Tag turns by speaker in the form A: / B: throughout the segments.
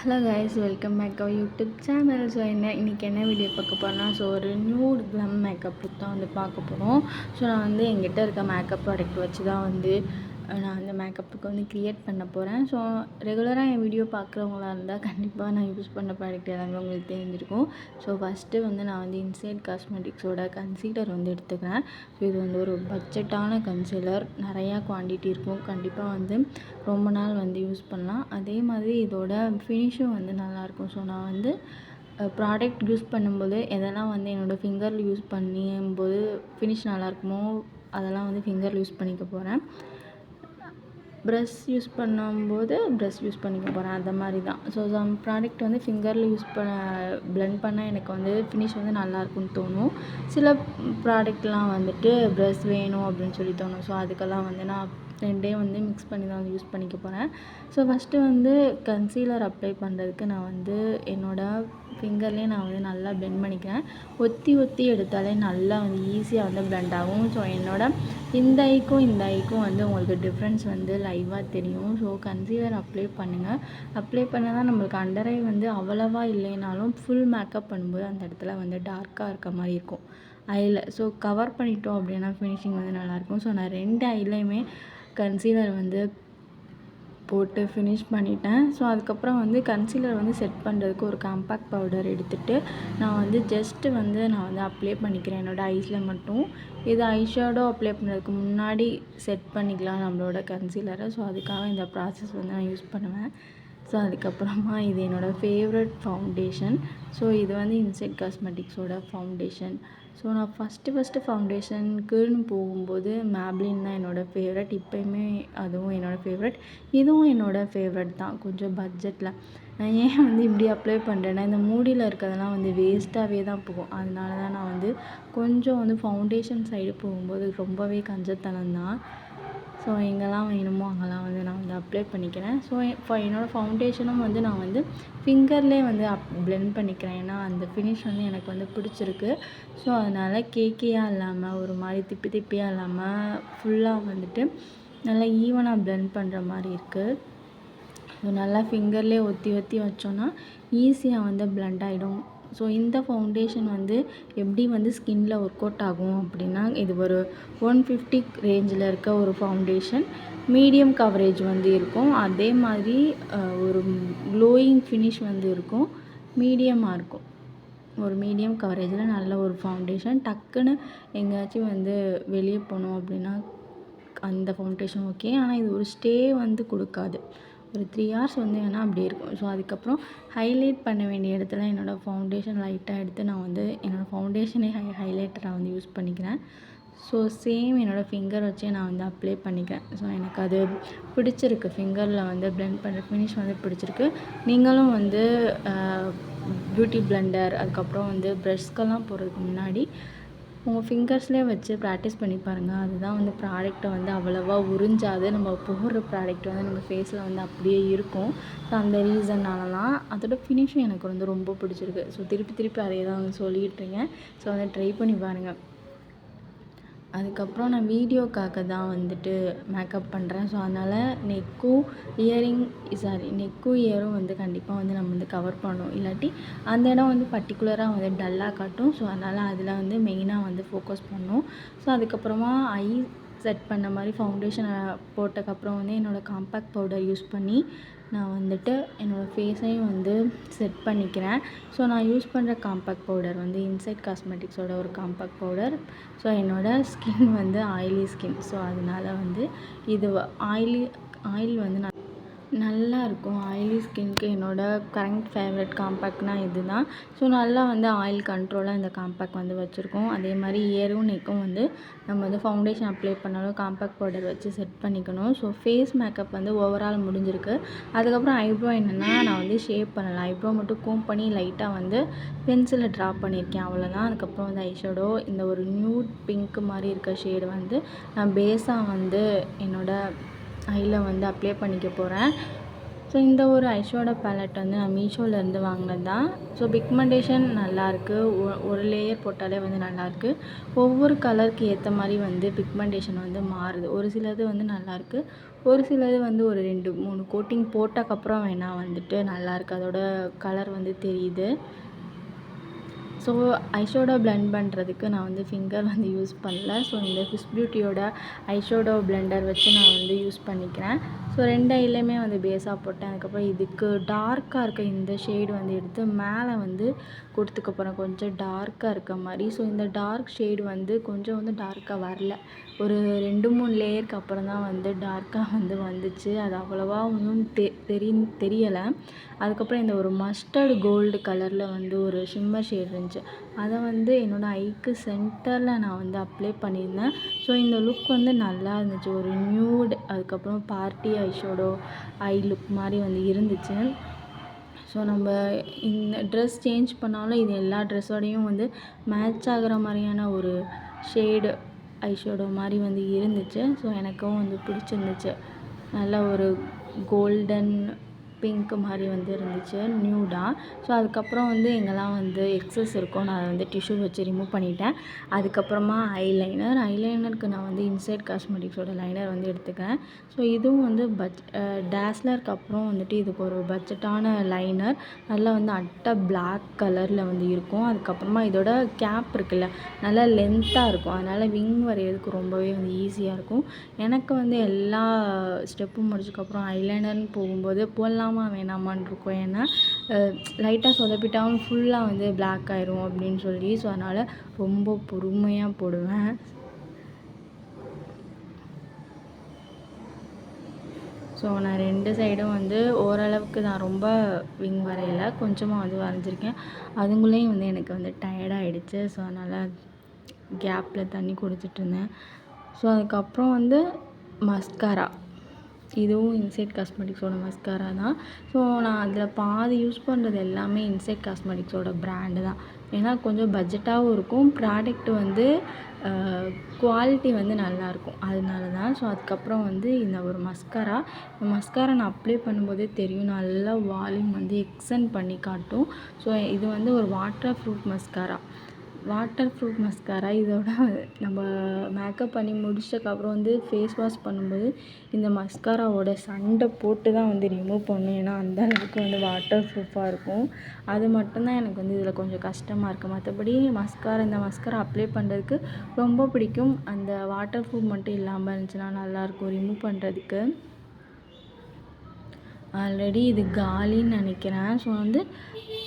A: Hello guys, welcome back our YouTube channel. So இன்றைக்கி என்ன video பார்க்க போகிறோன்னா, ஸோ ஒரு நியூட் க்ளம் மேக்கப் லுக் தான் வந்து பார்க்க போகிறோம். ஸோ நான் வந்து எங்கிட்ட இருக்க மேக்கப் ப்ராடக்ட் வச்சு தான் வந்து நான் அந்த மேக்கப்புக்கு வந்து க்ரியேட் பண்ண போகிறேன். ஸோ ரெகுலராக என் வீடியோ பார்க்குறவங்களா இருந்தால் கண்டிப்பாக நான் யூஸ் பண்ண ப்ராடக்ட் எல்லாமே உங்களுக்கு தெரிஞ்சிருக்கும். ஸோ ஃபஸ்ட்டு வந்து நான் வந்து இன்சைட் காஸ்மெட்டிக்ஸோட கன்சீலர் வந்து எடுத்துக்கிறேன். ஸோ இது வந்து ஒரு பட்ஜெட்டான கன்சீலர், நிறையா குவான்டிட்டி இருக்கும், கண்டிப்பாக வந்து ரொம்ப நாள் வந்து யூஸ் பண்ணலாம். அதே மாதிரி இதோட ஃபினிஷும் வந்து நல்லாயிருக்கும். ஸோ நான் வந்து ப்ராடக்ட் யூஸ் பண்ணும்போது எதெல்லாம் வந்து என்னோடய ஃபிங்கரில் யூஸ் பண்ணும்போது ஃபினிஷ் நல்லாயிருக்குமோ அதெல்லாம் வந்து ஃபிங்கரில் யூஸ் பண்ணிக்க போகிறேன். ப்ரஷ் யூஸ் பண்ணும்போது ப்ரஷ் யூஸ் பண்ணிக்க போகிறேன், அந்த மாதிரி தான். ஸோ சம் ப்ராடக்ட் வந்து ஃபிங்கரில் பிளெண்ட் பண்ணால் எனக்கு வந்து ஃபினிஷ் வந்து நல்லாயிருக்குன்னு தோணும். சில ப்ராடக்ட்லாம் வந்துட்டு ப்ரஷ் வேணும் அப்படின்னு சொல்லி தோணும். ஸோ அதுக்கெல்லாம் வந்து நான் ரெண்டையும் வந்து மிக்ஸ் பண்ணி தான் வந்து யூஸ் பண்ணிக்க போகிறேன். ஸோ ஃபஸ்ட்டு வந்து கன்சீலர் அப்ளை பண்ணுறதுக்கு நான் வந்து என்னோடய ஃபிங்கர்லேயே நான் வந்து நல்லா பிளெண்ட் பண்ணிக்கிறேன். ஒத்தி எடுத்தாலே நல்லா வந்து ஈஸியாக வந்து பிளெண்ட் ஆகும். ஸோ இந்த ஐக்கும் வந்து உங்களுக்கு டிஃப்ரென்ஸ் வந்து லைவாக தெரியும். ஸோ கன்சீலர் அப்ளை பண்ணுங்கள். அப்ளை பண்ணால் தான் நம்மளுக்கு அண்டர் ஐ வந்து அவ்வளவா இல்லைனாலும் ஃபுல் மேக்கப் பண்ணும்போது அந்த இடத்துல வந்து டார்க்காக இருக்க மாதிரி இருக்கும் ஐயில். ஸோ கவர் பண்ணிட்டோம் அப்படின்னா ஃபினிஷிங் வந்து நல்லாயிருக்கும். ஸோ நான் 2 ஐலையுமே கன்சீலர் வந்து போட்டு ஃபினிஷ் பண்ணிட்டேன். ஸோ அதுக்கப்புறம் வந்து கன்சீலர் வந்து செட் பண்ணுறதுக்கு ஒரு காம்பேக்ட் பவுடர் எடுத்துகிட்டு நான் வந்து ஜஸ்ட்டு வந்து அப்ளை பண்ணிக்கிறேன் என்னோடய ஐஸில் மட்டும். இது ஐஷேடோ அப்ளை பண்ணுறதுக்கு முன்னாடி செட் பண்ணிக்கலாம் நம்மளோட கன்சீலரை. ஸோ அதுக்காக இந்த ப்ராசஸ் வந்து நான் யூஸ் பண்ணுவேன். ஸோ அதுக்கப்புறமா இது என்னோடய ஃபேவரட் ஃபவுண்டேஷன். ஸோ இது வந்து இன்சைட் காஸ்மெட்டிக்ஸோட ஃபவுண்டேஷன். ஸோ நான் ஃபஸ்ட்டு ஃபவுண்டேஷனுக்குன்னு போகும்போது மேப்ளின் தான் என்னோடய ஃபேவரட். இப்போயுமே அதுவும் என்னோடய ஃபேவரட். இதுவும் என்னோடய ஃபேவரட் தான், கொஞ்சம் பட்ஜெட்டில். நான் ஏன் வந்து இப்படி அப்ளை பண்ணுறேன்னா, இந்த மூடியில் இருக்கிறதெல்லாம் வந்து வேஸ்ட்டாகவே தான் போகும். அதனால தான் நான் வந்து கொஞ்சம் வந்து ஃபவுண்டேஷன் சைடு போகும்போது ரொம்பவே கஞ்சத்தனம் தான். ஸோ எங்கெல்லாம் வேணுமோ அங்கெல்லாம் வந்து நான் வந்து அப்ளை பண்ணிக்கிறேன். ஸோ என்னோடய ஃபவுண்டேஷனும் வந்து நான் வந்து ஃபிங்கர்லேயே வந்து பிளெண்ட் பண்ணிக்கிறேன். ஏன்னா அந்த ஃபினிஷ் வந்து எனக்கு வந்து பிடிச்சிருக்கு. ஸோ அதனால் கேக்கியாக இல்லாமல் ஒரு மாதிரி திப்பியாக இல்லாமல் ஃபுல்லாக வந்துட்டு நல்லா ஈவனாக பிளெண்ட் பண்ணுற மாதிரி இருக்குது. ஸோ நல்லா ஃபிங்கர்லேயே ஒத்தி வச்சோன்னா ஈஸியாக வந்து பிளெண்ட் ஆகிடும். ஸோ இந்த ஃபவுண்டேஷன் வந்து எப்படி வந்து ஸ்கின்னில் ஒர்க் அவுட் ஆகும் அப்படின்னா, இது ஒரு 150 ரேஞ்சில் இருக்க ஒரு ஃபவுண்டேஷன். மீடியம் கவரேஜ் வந்து இருக்கும். அதே மாதிரி ஒரு க்ளோயிங் ஃபினிஷ் வந்து இருக்கும். மீடியமாக இருக்கும். ஒரு மீடியம் கவரேஜில் நல்ல ஒரு ஃபவுண்டேஷன். டக்குன்னு எங்கேயாச்சும் வந்து வெளியே போனோம் அப்படின்னா அந்த ஃபவுண்டேஷன் ஓகே. ஆனால் இது ஒரு ஸ்டே வந்து கொடுக்காது. ஒரு 3 hours வந்து வேணால் அப்படியே இருக்கும். ஸோ அதுக்கப்புறம் ஹைலைட் பண்ண வேண்டிய இடத்துல என்னோடய ஃபவுண்டேஷன் லைட்டாக எடுத்து நான் வந்து என்னோடய ஃபவுண்டேஷனே ஹைலைட்டராக வந்து யூஸ் பண்ணிக்கிறேன். ஸோ சேம் என்னோடய ஃபிங்கர் வச்சே நான் வந்து அப்ளை பண்ணிக்கிறேன். ஸோ எனக்கு அது பிடிச்சிருக்கு. ஃபிங்கரில் வந்து பிளெண்ட் பண்ணுற ஃபினிஷ் வந்து பிடிச்சிருக்கு. நீங்களும் வந்து பியூட்டி பிளெண்டர் அதுக்கப்புறம் வந்து ப்ரஷ்க்கெல்லாம் போகிறதுக்கு முன்னாடி உங்கள் ஃபிங்கர்ஸ்லேயே வச்சு ப்ராக்டிஸ் பண்ணி பாருங்கள். அதுதான் வந்து ப்ராடக்ட்டை வந்து அவ்வளோவா உறிஞ்சாது. நம்ம போடுற ப்ராடக்ட் வந்து நம்ம ஃபேஸில் வந்து அப்படியே இருக்கும். ஸோ அந்த ரீசன்னால தான். அதோட ஃபினிஷும் எனக்கு வந்து ரொம்ப பிடிச்சிருக்கு. ஸோ திருப்பி அதே தான் வந்து சொல்லிகிட்ருக்கேன். ஸோ அதை ட்ரை பண்ணி பாருங்கள். அதுக்கப்புறம் நான் வீடியோக்காக தான் வந்துட்டு மேக்கப் பண்ணுறேன். ஸோ அதனால் நெக்கும் இயரும் வந்து கண்டிப்பாக வந்து நம்ம வந்து கவர் பண்ணணும். இல்லாட்டி அந்த இடம் வந்து பர்டிகுலராக வந்து டல்லாக காட்டும். ஸோ அதனால் அதில் வந்து மெயினாக வந்து ஃபோக்கஸ் பண்ணணும். ஸோ அதுக்கப்புறமா ஐ செட் பண்ண மாதிரி ஃபவுண்டேஷனை போட்டதுக்கப்புறம் வந்து என்னோடய காம்பேக்ட் பவுடர் யூஸ் பண்ணி நான் வந்துட்டு என்னோடய ஃபேஸையும் வந்து செட் பண்ணிக்கிறேன். ஸோ நான் யூஸ் பண்ணுற காம்பேக்ட் பவுடர் வந்து இன்சைட் காஸ்மெட்டிக்ஸோட ஒரு காம்பேக்ட் பவுடர். ஸோ என்னோடய ஸ்கின் வந்து ஆயிலி ஸ்கின். ஸோ அதனால் வந்து இது ஆயில் வந்து நல்லா இருக்கும். ஆயிலி ஸ்கின்க்கு என்னோடய கரண்ட் ஃபேவரட் காம்பேக்ட்னால் இது தான். ஸோ நல்லா வந்து ஆயில் கண்ட்ரோலாக இந்த காம்பேக்ட் வந்து வச்சுருக்கோம். அதே மாதிரி இயரும் நெக்கும் வந்து நம்ம வந்து ஃபவுண்டேஷன் அப்ளை பண்ணாலும் காம்பேக்ட் பவுடர் வச்சு செட் பண்ணிக்கணும். ஸோ ஃபேஸ் மேக்கப் வந்து ஓவரால் முடிஞ்சிருக்கு. அதுக்கப்புறம் ஐப்ரோ என்னென்னா நான் வந்து ஷேப் பண்ணலை. ஐப்ரோ மட்டும் கோம் பண்ணி லைட்டாக வந்து பென்சிலில் ட்ரா பண்ணியிருக்கேன், அவ்வளோதான். அதுக்கப்புறம் வந்து ஐஷேடோ இந்த ஒரு நியூட் பிங்க் மாதிரி இருக்க ஷேடு வந்து நான் பேஸாக வந்து என்னோடய ஐயில் வந்து அப்ளை பண்ணிக்க போகிறேன். ஸோ இந்த ஒரு ஐஷேடோ பேலட் வந்து நான் மீஷோலேருந்து வாங்கினது தான். ஸோ பிக்மெண்டேஷன் நல்லாயிருக்கு. ஒரு லேயர் போட்டாலே வந்து நல்லாயிருக்கு. ஒவ்வொரு கலருக்கு ஏற்ற மாதிரி வந்து பிக்மெண்டேஷன் வந்து மாறுது. ஒரு சிலது வந்து நல்லாயிருக்கு, ஒரு சிலது வந்து ஒரு 2, 3 கோட்டிங் போட்டக்கப்புறம் வேணால் வந்துட்டு நல்லாயிருக்கு, அதோட கலர் வந்து தெரியுது. ஸோ ஐஷேடோ பிளெண்ட் பண்ணுறதுக்கு நான் வந்து ஃபிங்கர் வந்து யூஸ் பண்ணல. ஸோ இந்த ஃபிஸ் பியூட்டியோட ஐஷேடோ பிளெண்டர் வச்சு நான் வந்து யூஸ் பண்ணிக்கிறேன். ஸோ 2 ஐலையுமே வந்து பேஸாக போட்டேன். அதுக்கப்புறம் இதுக்கு டார்க்காக இருக்க இந்த ஷேடு வந்து எடுத்து மேலே வந்து கொடுத்துக்க போகிறேன், கொஞ்சம் டார்க்காக இருக்க மாதிரி. ஸோ இந்த டார்க் ஷேடு வந்து கொஞ்சம் வந்து டார்க்காக வரல, ஒரு 2, 3 லேயருக்கு அப்புறம் தான் வந்து டார்க்காக வந்து வந்துச்சு. அது அவ்வளோவா ஒன்றும் தெரியலை. அதுக்கப்புறம் இந்த ஒரு மஸ்டர்டு கோல்டு கலரில் வந்து ஒரு ஷிம்மர் ஷேட் இருந்துச்சு, அதை வந்து என்னோடய ஐக்கு சென்டரில் நான் வந்து அப்ளை பண்ணியிருந்தேன். ஸோ இந்த லுக் வந்து நல்லா இருந்துச்சு, ஒரு நியூட், அதுக்கப்புறம் பார்ட்டி ஐஷேடோ ஐ லுக் மாதிரி வந்து இருந்துச்சு. ஸோ நம்ம இந்த ட்ரெஸ் சேஞ்ச் பண்ணாலும் இது எல்லா ட்ரெஸ்ஸோடையும் வந்து மேட்ச் ஆகிற மாதிரியான ஒரு ஷேடு ஐஷேடோ மாதிரி வந்து இருந்துச்சு. ஸோ எனக்கும் வந்து பிடிச்சிருந்துச்சு. நல்ல ஒரு கோல்டன் பிங்க் மாதிரி வந்து இருந்துச்சு, நியூடாக. ஸோ அதுக்கப்புறம் வந்து எங்கெல்லாம் வந்து எக்ஸஸ் இருக்கோ நான் அதை வந்து டிஷ்யூ வச்சு ரிமூவ் பண்ணிட்டேன். அதுக்கப்புறமா ஐலைனருக்கு நான் வந்து இன்சைட் காஸ்மெட்டிக்ஸோட லைனர் வந்து எடுத்துக்கிறேன். ஸோ இதுவும் வந்து டேஸ்லருக்கு அப்புறம் வந்துட்டு இதுக்கு ஒரு பட்ஜெட்டான லைனர், நல்லா வந்து அட்டை பிளாக் கலரில் வந்து இருக்கும். அதுக்கப்புறமா இதோட கேப் இருக்குல்ல, நல்லா லென்த்தாக இருக்கும், அதனால் விங் வரைகிறதுக்கு ரொம்பவே வந்து ஈஸியாக இருக்கும். எனக்கு வந்து எல்லா ஸ்டெப்பும் முடிச்சதுக்கப்புறம் ஐலைனர்னு போகும்போது போடலாமா வேணாமான்னு இருக்கும். ஏன்னா லைட்டாக சொதப்பிட்டாலும் ஃபுல்லாக வந்து பிளாக் ஆயிரும் அப்படின்னு சொல்லி. ஸோ அதனால் ரொம்ப பொறுமையாக போடுவேன். ஸோ நான் 2 சைடும் வந்து ஓரளவுக்கு நான் ரொம்ப விங் வரையலை, கொஞ்சமாக வந்து வரைஞ்சிருக்கேன். அதுங்குள்ளேயும் வந்து எனக்கு வந்து டயர்டாகிடுச்சு. ஸோ அதனால் கேப்பில் தண்ணி குடிச்சிட்ருந்தேன். ஸோ அதுக்கப்புறம் வந்து மஸ்காரா, இதுவும் இன்சைட் காஸ்மெட்டிக்ஸோட மஸ்காரா தான். ஸோ நான் அதில் பாதி யூஸ் பண்ணுறது எல்லாமே இன்சைட் காஸ்மெட்டிக்ஸோட பிராண்டு தான். ஏன்னா கொஞ்சம் பட்ஜெட்டாகவும் இருக்கும், ப்ராடக்ட் வந்து குவாலிட்டி வந்து நல்லாயிருக்கும், அதனால தான். ஸோ அதுக்கப்புறம் வந்து இந்த ஒரு மஸ்காரா நான் அப்ளை பண்ணும்போதே தெரியும், நல்லா வால்யூம் வந்து எக்ஸ்டெண்ட் பண்ணி காட்டும். ஸோ இது வந்து ஒரு வாட்டர் ப்ரூஃப் மஸ்காரா. இதோட நம்ம மேக்கப் பண்ணி முடிச்சதுக்கப்புறம் வந்து ஃபேஸ் வாஷ் பண்ணும்போது இந்த மஸ்காராவோட சண்டை போட்டு தான் வந்து ரிமூவ் பண்ணணும். ஏன்னா அந்த அளவுக்கு வந்து வாட்டர் ப்ரூஃபாக இருக்கும். அது மட்டும்தான் எனக்கு வந்து இதில் கொஞ்சம் கஷ்டமாக இருக்குது. மற்றபடி இந்த மஸ்காரா அப்ளை பண்ணுறதுக்கு ரொம்ப பிடிக்கும். அந்த வாட்டர் ப்ரூஃப் மட்டும் இல்லாமல் இருந்துச்சுன்னா நல்லாயிருக்கும் ரிமூவ் பண்ணுறதுக்கு. ஆல்ரெடி இது காலின்னு நினைக்கிறேன். ஸோ வந்து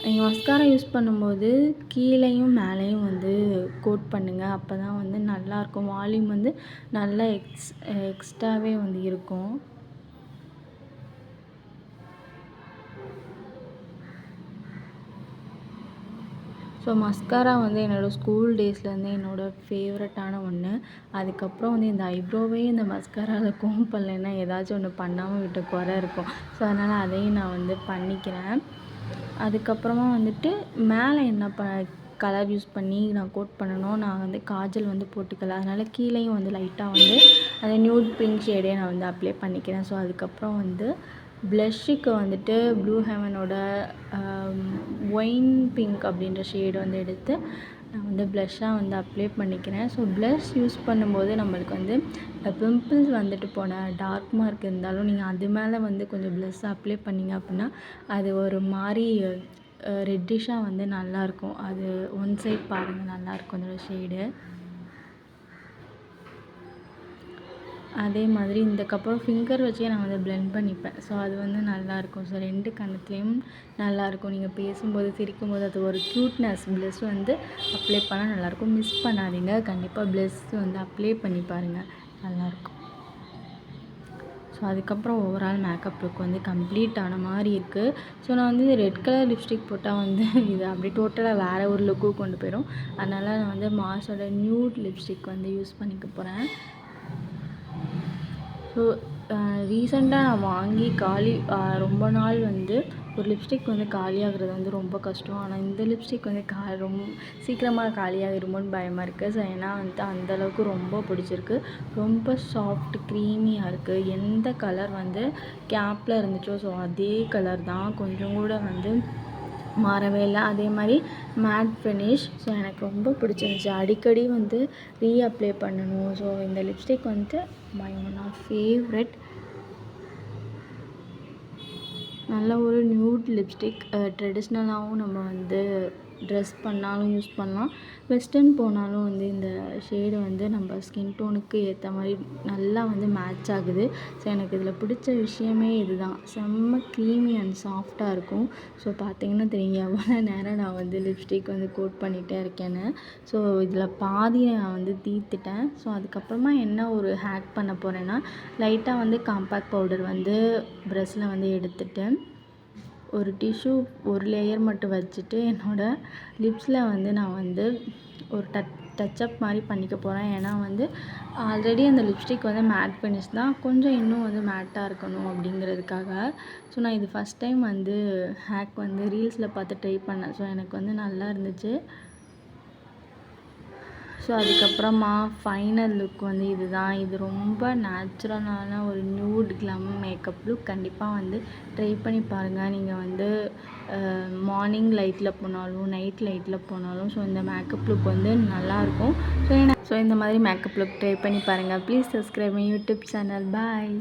A: நீங்கள் மஸ்காரா யூஸ் பண்ணும்போது கீழேயும் மேலேயும் வந்து கோட் பண்ணுங்கள், அப்போ தான் வந்து நல்லாயிருக்கும். வால்யூம் வந்து நல்லா எக்ஸ்ட்ராவே வந்து இருக்கும். ஸோ மஸ்காரா வந்து என்னோடய ஸ்கூல் டேஸ்லேருந்து என்னோடய ஃபேவரட்டான ஒன்று. அதுக்கப்புறம் வந்து இந்த ஐப்ரோவே இந்த மஸ்காராவில் கோம் பண்ணலைன்னா ஏதாச்சும் ஒன்று பண்ணாமல் விட்ட குறை இருக்கும். ஸோ அதனால் அதையும் நான் வந்து பண்ணிக்கிறேன். அதுக்கப்புறமா வந்துட்டு மேலே என்ன கலர் யூஸ் பண்ணி நான் கோட் பண்ணணும், நான் வந்து காஜல் வந்து போட்டுக்கல, அதனால் கீழேயும் வந்து லைட்டாக வந்து அந்த நியூட் பிங்க் ஷேடே நான் வந்து அப்ளை பண்ணிக்கிறேன். ஸோ அதுக்கப்புறம் வந்து ப்ளஷ்ஷுக்கு வந்துட்டு ப்ளூ ஹெவனோட ஒயின் பிங்க் அப்படின்ற ஷேடு வந்து எடுத்து நான் வந்து ப்ளஷ்ஷாக வந்து அப்ளை பண்ணிக்கிறேன். ஸோ ப்ளஷ் யூஸ் பண்ணும்போது நம்மளுக்கு வந்து பிம்பிள்ஸ் வந்துட்டு போன டார்க் மார்க் இருந்தாலும் நீங்கள் அது மேலே வந்து கொஞ்சம் ப்ளஷ் அப்ளை பண்ணிங்க அப்படின்னா அது ஒரு மாதிரி ரெட்டிஷாக வந்து நல்லாயிருக்கும். அது ஒன் சைட் பாருங்கள், நல்லாயிருக்கும் அதோட ஷேடு. அதே மாதிரி இதுக்கப்புறம் ஃபிங்கர் வச்சே நான் வந்து பிளெண்ட் பண்ணிப்பேன். ஸோ அது வந்து நல்லாயிருக்கும். ஸோ 2 கண்ணத்துலேயும் நல்லாயிருக்கும். நீங்கள் பேசும்போது சிரிக்கும்போது அது ஒரு க்யூட்னஸ். ப்ளஷ் வந்து அப்ளை பண்ணால் நல்லாயிருக்கும். மிஸ் பண்ணாதீங்க, கண்டிப்பாக ப்ளஷ் வந்து அப்ளை பண்ணி பாருங்கள், நல்லாயிருக்கும். ஸோ அதுக்கப்புறம் ஓவரால் மேக்கப் லுக் வந்து கம்ப்ளீட் ஆன மாதிரி இருக்குது. ஸோ நான் வந்து ரெட் கலர் லிப்ஸ்டிக் போட்டால் வந்து இது அப்படியே டோட்டலாக வேறு ஒரு லுக்கு கொண்டு போயிடும். அதனால் நான் வந்து மார்ஸோட நியூட் லிப்ஸ்டிக் வந்து யூஸ் பண்ணிக்க போகிறேன். ஸோ ரீசெண்டாக நான் வாங்கி ரொம்ப நாள் வந்து ஒரு லிப்ஸ்டிக் வந்து காலியாகிறது வந்து ரொம்ப கஷ்டம். ஆனால் இந்த லிப்ஸ்டிக் வந்து ரொம்ப சீக்கிரமாக காலியாகிருமோன்னு பயமாக இருக்குது. ஸோ ஏன்னா வந்து அந்தளவுக்கு ரொம்ப பிடிச்சிருக்கு. ரொம்ப சாஃப்ட் க்ரீமியாக இருக்குது. எந்த கலர் வந்து கேப்பில் இருந்துச்சோ ஸோ அதே கலர் தான், கொஞ்சம் கூட வந்து மாறவே இல்லை. அதே மாதிரி மேட் ஃபினிஷ். ஸோ எனக்கு ரொம்ப பிடிச்சிருந்துச்சி. அடிக்கடி வந்து ரீஅப்ளை பண்ணணும். ஸோ இந்த லிப்ஸ்டிக் வந்து மை ஒன் ஆஃப் ஃபேவரெட். நல்ல ஒரு நியூட் லிப்ஸ்டிக். ட்ரெடிஷ்னலாகவும் நம்ம வந்து ட்ரெஸ் பண்ணாலும் யூஸ் பண்ணலாம். வெஸ்டர்ன் போனாலும் வந்து இந்த ஷேடு வந்து நம்ம ஸ்கின் டோனுக்கு ஏற்ற மாதிரி நல்லா வந்து மேட்ச் ஆகுது. ஸோ எனக்கு இதில் பிடிச்ச விஷயமே இதுதான். செம்ம க்ரீமி அண்ட் சாஃப்டாக இருக்கும். ஸோ பார்த்தீங்கன்னா தெரியும் எவ்வளோ நேரம் நான் வந்து லிப்ஸ்டிக் வந்து கோட் பண்ணிகிட்டே இருக்கேன்னு. ஸோ இதில் பாதி நான் வந்து தீர்த்துட்டேன். ஸோ அதுக்கப்புறமா என்ன ஒரு ஹேக் பண்ண போகிறேன்னா, லைட்டாக வந்து காம்பேக்ட் பவுடர் வந்து ப்ரஷ்ஷில் வந்து எடுத்துட்டு ஒரு டிஷ்யூ ஒரு லேயர் மட்டும் வச்சுட்டு என்னோடய லிப்ஸில் வந்து நான் வந்து ஒரு டச்சப் மாதிரி பண்ணிக்க போகிறேன். ஏன்னா வந்து ஆல்ரெடி அந்த லிப்ஸ்டிக் வந்து மேட் ஃபினிஷ் தான், கொஞ்சம் இன்னும் வந்து மேட்டாக இருக்கணும் அப்படிங்கிறதுக்காக. ஸோ நான் இது ஃபஸ்ட் டைம் வந்து ஹேக் வந்து ரீல்ஸில் பார்த்து ட்ரை பண்ணேன். ஸோ எனக்கு வந்து நல்லா இருந்துச்சு. ஸோ அதுக்கப்புறமா ஃபைனல் லுக் வந்து இதுதான். இது ரொம்ப நேச்சுரலான ஒரு நியூட் க்ளம் மேக்கப் லுக். கண்டிப்பாக வந்து ட்ரை பண்ணி பாருங்கள். நீங்கள் வந்து மார்னிங் லைட்டில் போனாலும் நைட் லைட்டில் போனாலும் ஸோ இந்த மேக்கப் லுக் வந்து நல்லாயிருக்கும். ஸோ இந்த மாதிரி மேக்கப் லுக் ட்ரை பண்ணி பாருங்கள். Please subscribe my YouTube channel. Bye.